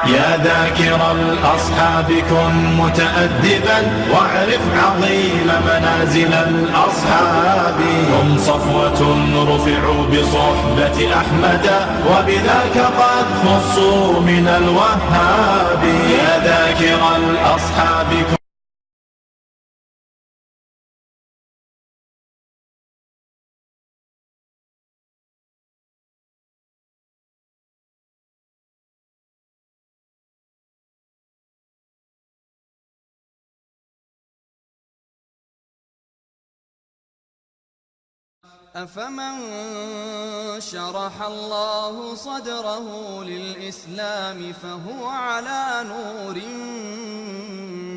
يا ذاكر الأصحاب كن متأدبا واعرف عظيم منازل الأصحاب. هم صفوة رفعوا بصحبة أحمد وبذاك قد خصوا من الوهاب. يا ذاكر الأصحاب كن أفمن شرح الله صدره للإسلام فهو على نور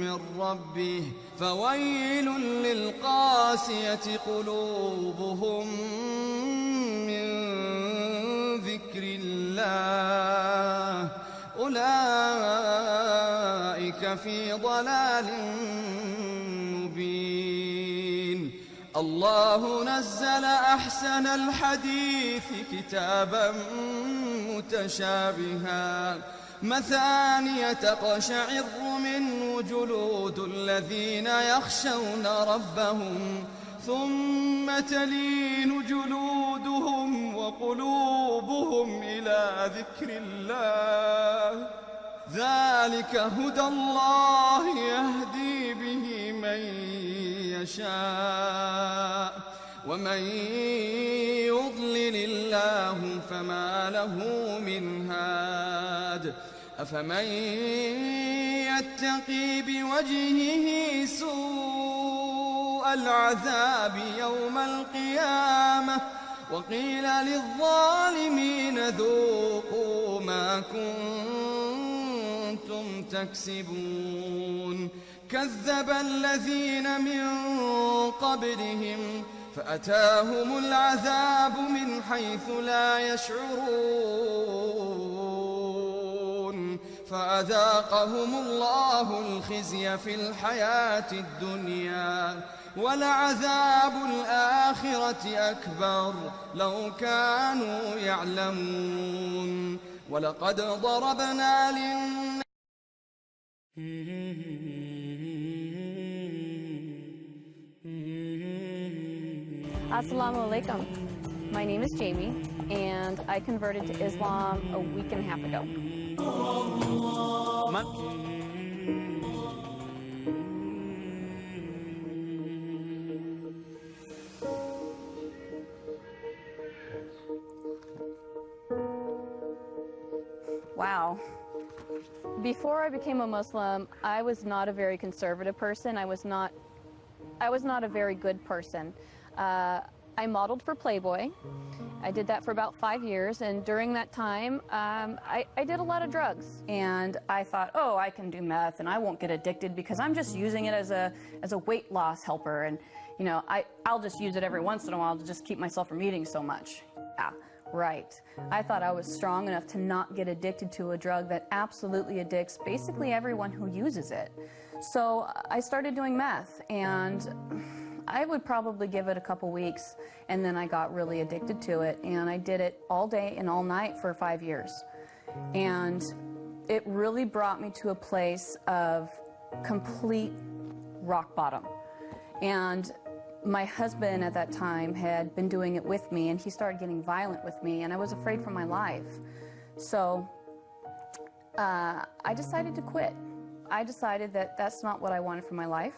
من ربه فويل للقاسية قلوبهم من ذكر الله أولئك في ضلال مبين. الله نزل أحسن الحديث كتابا متشابها مثانية تقشعر منه جلود الذين يخشون ربهم ثم تلين جلودهم وقلوبهم إلى ذكر الله ذلك هدى الله يهدي به من يشاء ومن يضلل الله فما له من هاد. أفمن يتقي بوجهه سوء العذاب يوم القيامة وقيل للظالمين ذوقوا ما كنتم تكسبون. كذب الذين من قبلهم فأتاهم العذاب من حيث لا يشعرون فأذاقهم الله الخزي في الحياة الدنيا ولعذاب الآخرة أكبر لو كانوا يعلمون. ولقد ضربنا للناس Assalamu alaikum. My name is Jamie, and I converted to Islam a week and a half ago. Wow. Before I became a Muslim, I was not a very conservative person. I was not a very good person. I modeled for Playboy. I did that for about 5 years, and during that time, I did a lot of drugs. And I thought, oh, I can do meth, and I won't get addicted because I'm just using it as a weight loss helper, and you know, I'll just use it every once in a while to just keep myself from eating so much. Yeah, right. I thought I was strong enough to not get addicted to a drug that absolutely addicts basically everyone who uses it. So I started doing meth, and I would probably give it a couple weeks, and then I got really addicted to it, and I did it all day and all night for 5 years. And it really brought me to a place of complete rock bottom. And my husband at that time had been doing it with me, and he started getting violent with me, and I was afraid for my life. So I decided to quit. I decided that that's not what I wanted for my life.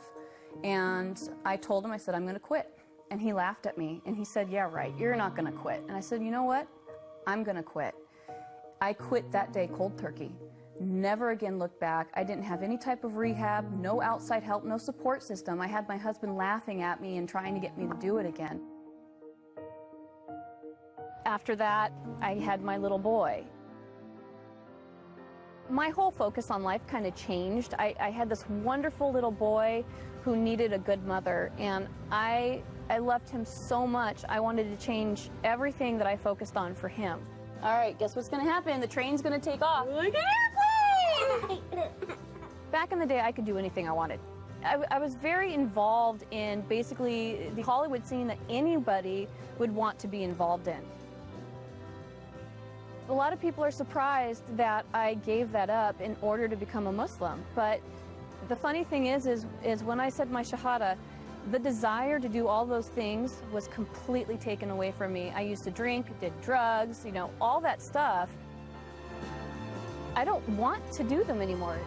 And I told him, I said, I'm going to quit. And he laughed at me, and he said, yeah, right, you're not going to quit. And I said, you know what? I'm going to quit. I quit that day cold turkey. Never again looked back. I didn't have any type of rehab, no outside help, no support system. I had my husband laughing at me and trying to get me to do it again. After that, I had my little boy. My whole focus on life kind of changed. I had this wonderful little boy who needed a good mother, and I loved him so much. I wanted to change everything that I focused on for him. All right, guess what's going to happen? The train's going to take off. Like an airplane! Back in the day, I could do anything I wanted. I was very involved in basically the Hollywood scene that anybody would want to be involved in. a lot of people are surprised that I gave that up in order to become a Muslim. But the funny thing is when I said my Shahada, the desire to do all those things was completely taken away from me. I used to drink, did drugs, you know, all that stuff. I don't want to do them anymore.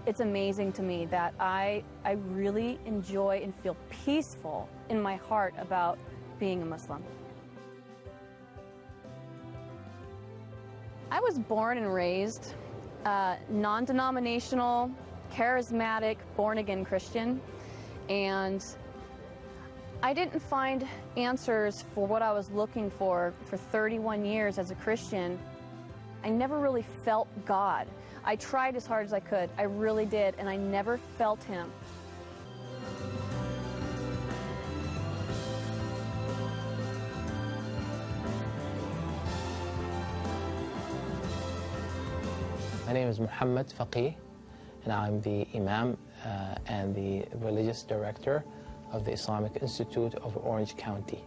It's amazing to me that I really enjoy and feel peaceful in my heart about being a Muslim. I was born and raised non-denominational, charismatic, born-again Christian, and I didn't find answers for what I was looking for 31 years as a Christian. I never really felt God. I tried as hard as I could, I really did, and I never felt Him. My name is Muhammad Faqih, and I'm the Imam and the Religious Director of the Islamic Institute of Orange County.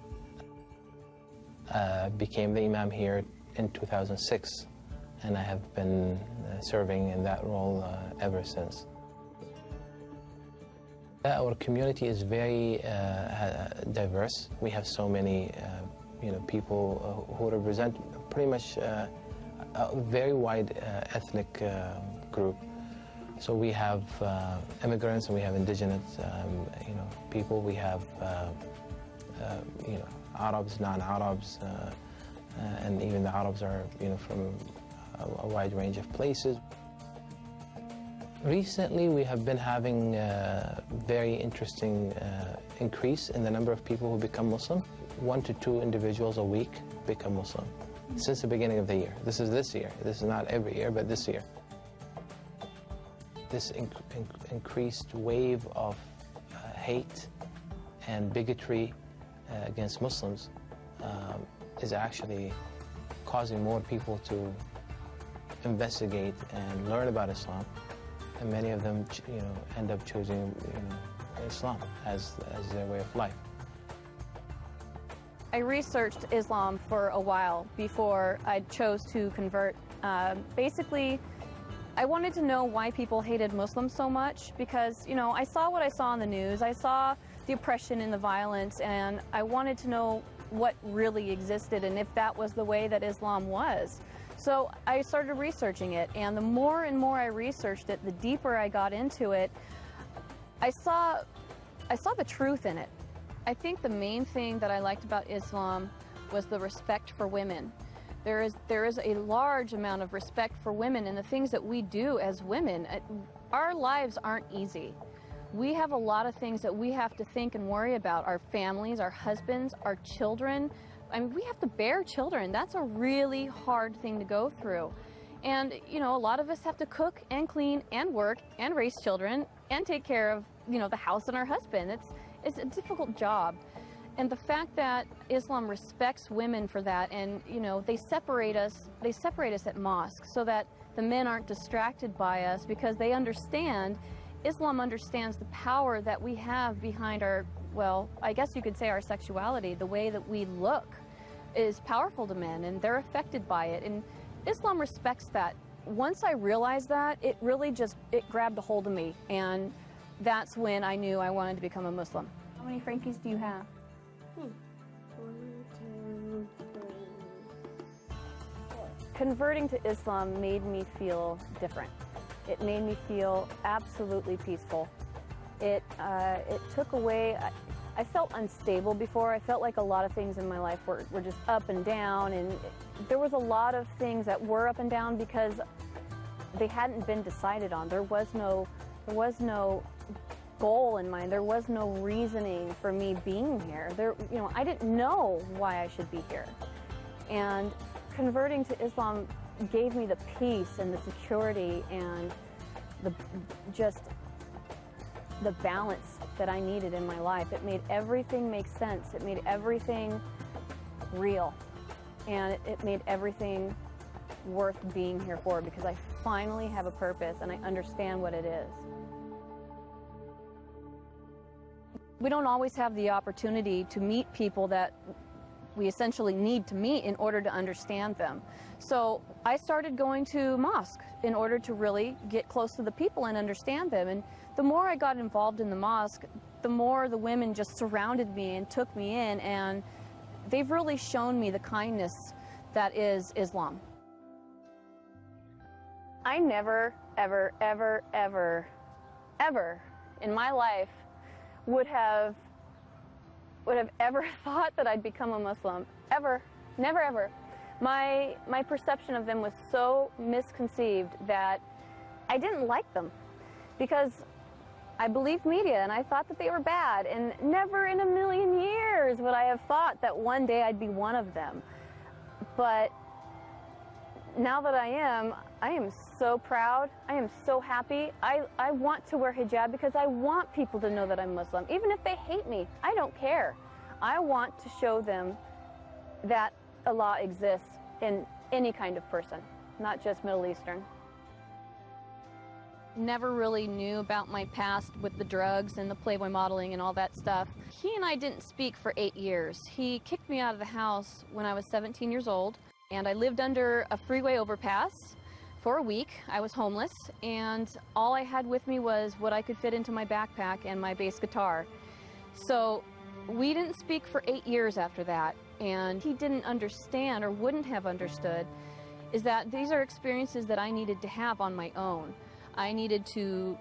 Became the Imam here in 2006, and I have been serving in that role ever since. Our community is very diverse. We have so many people who represent pretty much a very wide ethnic group. So we have immigrants and we have indigenous people. We have Arabs, non-Arabs, and even the Arabs are from a wide range of places. Recently, we have been having a very interesting increase in the number of people who become Muslim. 1 to 2 individuals a week become Muslim since the beginning of the year. This is this year. This is not every year, but this year. This increased wave of hate and bigotry against Muslims is actually causing more people to investigate and learn about Islam, and many of them, end up choosing, Islam as their way of life. I researched Islam for a while before I chose to convert. Basically, I wanted to know why people hated Muslims so much because, I saw what I saw on the news. I saw the oppression and the violence, and I wanted to know what really existed and if that was the way that Islam was. So I started researching it, and the more and more I researched it, the deeper I got into it, I saw the truth in it. I think the main thing that I liked about Islam was the respect for women. There is a large amount of respect for women and the things that we do as women. Our lives aren't easy. We have a lot of things that we have to think and worry about. Our families, our husbands, our children. I mean, we have to bear children. That's a really hard thing to go through. And, a lot of us have to cook and clean and work and raise children and take care of, the house and our husband. It's a difficult job. And the fact that Islam respects women for that, and, they separate us at mosque so that the men aren't distracted by us because they understand, Islam understands the power that we have behind our, well, I guess you could say our sexuality. The way that we look is powerful to men, and they're affected by it. And Islam respects that. Once I realized that, it really it grabbed a hold of me, and that's when I knew I wanted to become a Muslim. How many Frankies do you have? 1, 2, 3, 4. Converting to Islam made me feel different. It made me feel absolutely peaceful. It took away, I felt unstable before. I felt like a lot of things in my life were just up and down, and there was a lot of things that were up and down because they hadn't been decided on. There was no goal in mind. There was no reasoning for me being here. I didn't know why I should be here. And converting to Islam gave me the peace and the security and the balance that I needed in my life. It made everything make sense. It made everything real. And it made everything worth being here for because I finally have a purpose and I understand what it is. We don't always have the opportunity to meet people that we essentially need to meet in order to understand them. So I started going to mosque in order to really get close to the people and understand them. And the more I got involved in the mosque, the more the women just surrounded me and took me in, and they've really shown me the kindness that is Islam. I never, ever, ever, ever, ever in my life would have ever thought that I'd become a Muslim. Ever. Never, ever. My perception of them was so misconceived that I didn't like them because I believed media and I thought that they were bad, and never in a million years would I have thought that one day I'd be one of them. But now that I am so proud. I am so happy. I want to wear hijab because I want people to know that I'm Muslim. Even if they hate me, I don't care. I want to show them that Allah exists in any kind of person, not just Middle Eastern. Never really knew about my past with the drugs and the Playboy modeling and all that stuff. He and I didn't speak for 8 years. He kicked me out of the house when I was 17 years old, and I lived under a freeway overpass for a week. I was homeless, and all I had with me was what I could fit into my backpack and my bass guitar. So we didn't speak for 8 years after that, and he didn't understand, or wouldn't have understood, is that these are experiences that I needed to have on my own. I needed to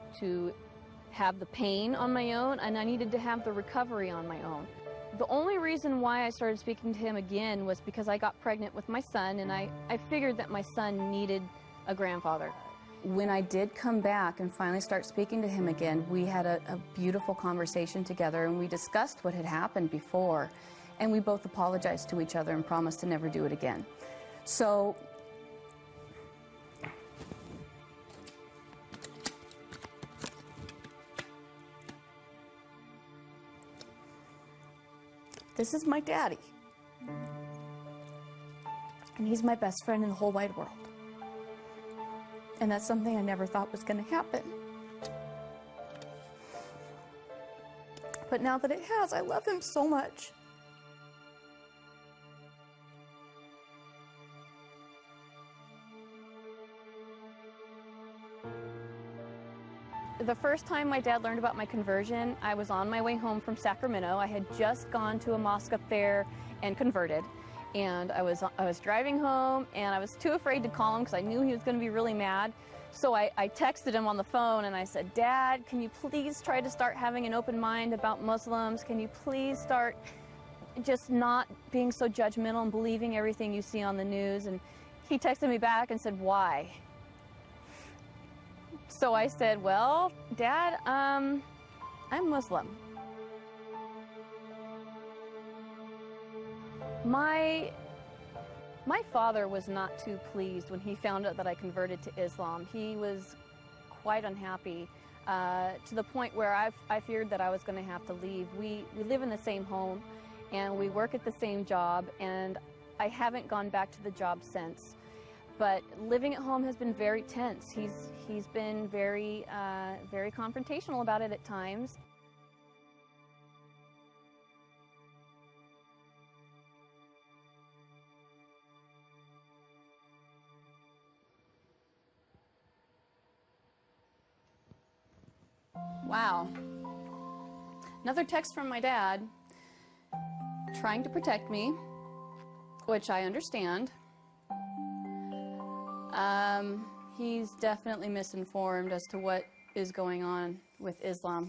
have the pain on my own, and I needed to have the recovery on my own. The only reason why I started speaking to him again was because I got pregnant with my son, and I figured that my son needed a grandfather. When I did come back and finally start speaking to him again, we had a beautiful conversation together, and we discussed what had happened before, and we both apologized to each other and promised to never do it again. So this is my daddy, and he's my best friend in the whole wide world. And that's something I never thought was going to happen. But now that it has, I love him so much. The first time my dad learned about my conversion, I was on my way home from Sacramento. I had just gone to a mosque up there and converted. And I was driving home, and I was too afraid to call him because I knew he was going to be really mad. So I texted him on the phone, and I said, "Dad, can you please try to start having an open mind about Muslims? Can you please start just not being so judgmental and believing everything you see on the news?" And he texted me back and said, "Why?" So I said, "Well, Dad, I'm Muslim." My father was not too pleased when he found out that I converted to Islam. He was quite unhappy to the point where I feared that I was going to have to leave. We live in the same home, and we work at the same job, and I haven't gone back to the job since. But living at home has been very tense. He's been very confrontational about it at times. Wow. Another text from my dad trying to protect me, which I understand. He's definitely misinformed as to what is going on with Islam.